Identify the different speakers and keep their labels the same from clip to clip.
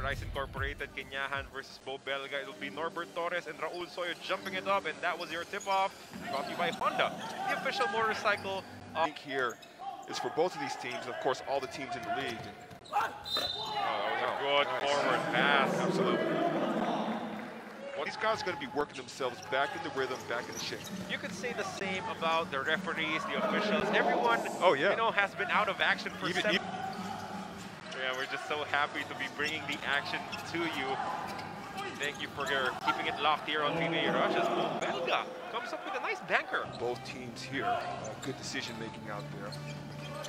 Speaker 1: Rice Incorporated, Kenyahan versus Bo Belga. It'll be Norbert Torres and Raul Soyo jumping it up, and that was your tip-off. Brought to you by Honda, the official motorcycle.
Speaker 2: I think here is for both of these teams, and of course all the teams in the league.
Speaker 1: Oh, that was a good forward pass.
Speaker 2: Absolutely. These guys are going to be working themselves back in the rhythm, back in the shape.
Speaker 1: You could say the same about the referees, the officials. Everyone, you know, has been out of action for seven. Yeah, we're just so happy to be bringing the action to you. Thank you for keeping it locked here on PBA Rushes. Belga comes up with a nice banker.
Speaker 2: Both teams here, good decision making out there.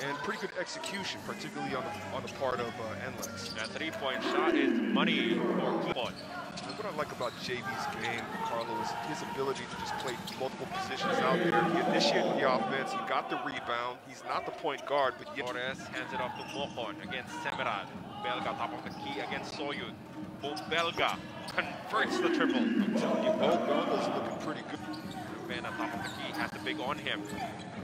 Speaker 2: And pretty good execution, particularly on the part of NLEX.
Speaker 1: That three-point shot is money for Philippine.
Speaker 2: What I like about JV's game, Carlo, is his ability to just play multiple positions out there. He initiated the offense, he got the rebound. He's not the point guard, but yet
Speaker 1: Torres hands it off to Mocon against Semerad. Belga top of the key against Soyun. Both Belga converts the triple.
Speaker 2: I'm telling you, both Belga's looking pretty good.
Speaker 1: Bena top of the key has the big on him.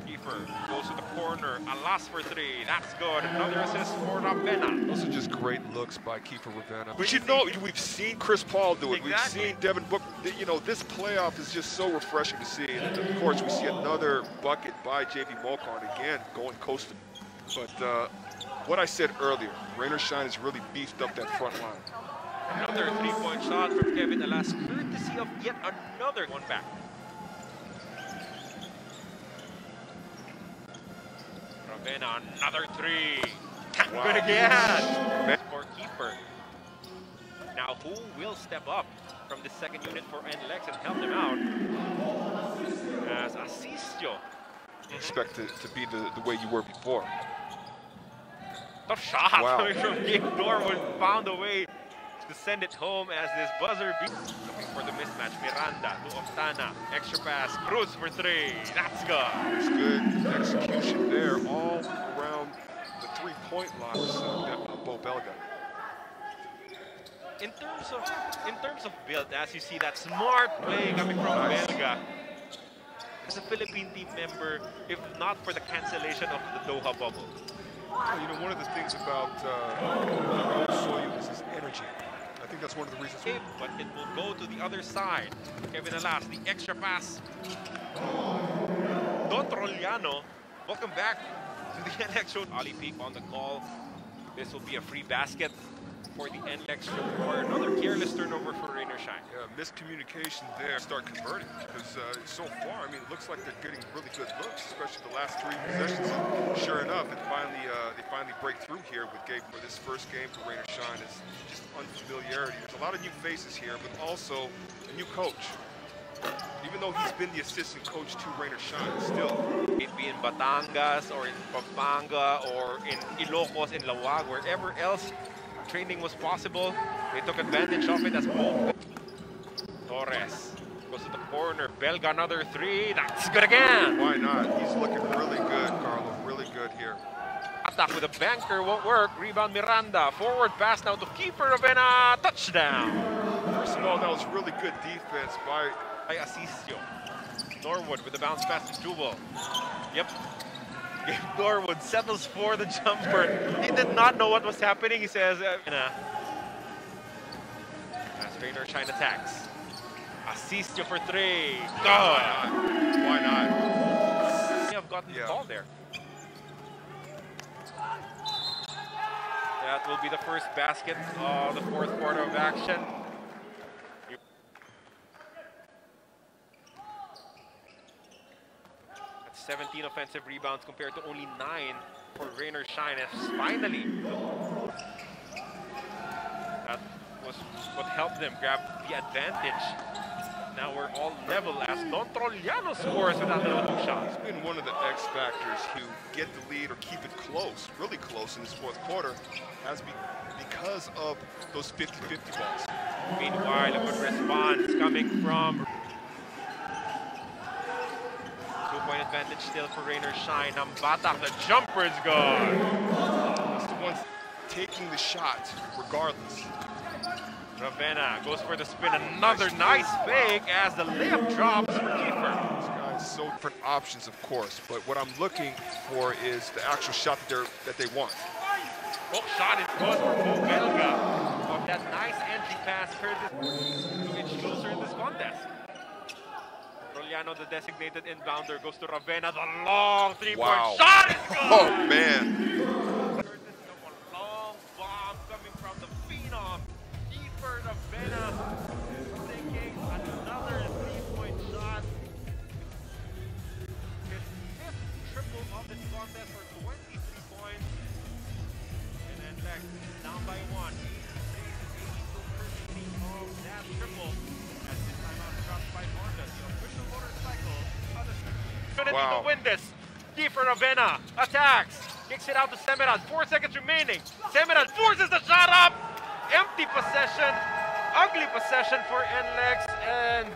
Speaker 1: Kiefer goes to the corner. Alas for three. That's good. Another assist for Ravena.
Speaker 2: Those are just great looks by Kiefer Ravena. But you know, we've seen Chris Paul do it.
Speaker 1: Exactly.
Speaker 2: We've seen Devin Booker. You know, this playoff is just so refreshing to see. And of course, we see another bucket by JV Mocon again going coastal. But what I said earlier, Rainer Shine has really beefed up that front line.
Speaker 1: Another three-point shot from Kevin Alas, courtesy of yet another one back. Ravena, another three.
Speaker 2: Wow.
Speaker 1: Good again. For keeper. Now, who will step up from the second unit for NLEX and help them out? As Asistio.
Speaker 2: Expect it to be the way you were before.
Speaker 1: Tough shot
Speaker 2: Wow.
Speaker 1: from Nick Norwood, found a way to send it home as this buzzer beat. Looking for the mismatch, Miranda to Octana, extra pass, Cruz for three, that's good.
Speaker 2: It's good execution there, all around the three-point line for Bo Belga.
Speaker 1: In terms of build, as you see that smart play coming from Belga, as a Philippine team member, if not for the cancellation of the Doha bubble.
Speaker 2: You know, one of the things about Soyu is his energy. I think that's one of the reasons.
Speaker 1: But it will go to the other side. Kevin Alas, the extra pass. Don Troliano, welcome back to the NLEX show. Ali Peak on the call. This will be a free basket for the NLEX for another careless turnover for Rainer Shine.
Speaker 2: Yeah, miscommunication there. Start converting because so far, I mean, it looks like they're getting really good looks, especially the last three possessions. And sure enough, they finally break through here with Gabe. For this first game for Rainer Shine is just unfamiliarity. There's a lot of new faces here, but also a new coach. Even though he's been the assistant coach to Rainer Shine, still.
Speaker 1: It be in Batangas or in Pampanga or in Ilocos, in Lawag, wherever else training was possible, they took advantage of it as Bo. Torres goes to the corner. Belga another three. That's good again.
Speaker 2: Why not? He's looking really good, Carlo. Really good here.
Speaker 1: Attack with a banker won't work. Rebound Miranda. Forward pass now to keeper Ravena. Touchdown.
Speaker 2: First of all, that was really good defense by
Speaker 1: Asistio. Norwood with the bounce pass to Jubal. Yep. Gabe Norwood settles for the jumper. He did not know what was happening. He says, as Rainer Shine attacks. Asistio for three. Good.
Speaker 2: Why not?
Speaker 1: They have gotten the ball there. That will be the first basket of the fourth quarter of action. 17 offensive rebounds compared to only 9 for Rainer Shine. And finally, that was what helped them grab the advantage. Now we're all level as Don Troliano scores with that little shot.
Speaker 2: He's been one of the X factors who get the lead or keep it close, really close in this fourth quarter, because of those 50-50 balls.
Speaker 1: Meanwhile, a good response coming from two-point advantage still for Rainer Shine. Nambata, the jumper's good.
Speaker 2: That's the one taking the shot regardless.
Speaker 1: Ravena goes for the spin. Another nice fake as the layup drops for Kiefer.
Speaker 2: These guys, so different options, of course, but what I'm looking for is the actual shot that they want.
Speaker 1: Oh, shot is good for Bo Belga. But that pass courtesy to inch closer in this contest. Roliano, the designated inbounder, goes to Ravenna. The long three-point shot is good!
Speaker 2: Oh, man.
Speaker 1: Courtesy of a long bomb coming from the phenom. Deeper Ravenna taking another three-point shot. His fifth triple of this contest for 23 points. And NLEX down by one. Courtesy of that triple. As this time out dropped by Honda, the official motorcycle. Gonna need to win this. Kiefer Ravenna attacks. Kicks it out to Semerad. 4 seconds remaining. Semerad forces the shot up. Empty possession. Ugly possession for NLEX. And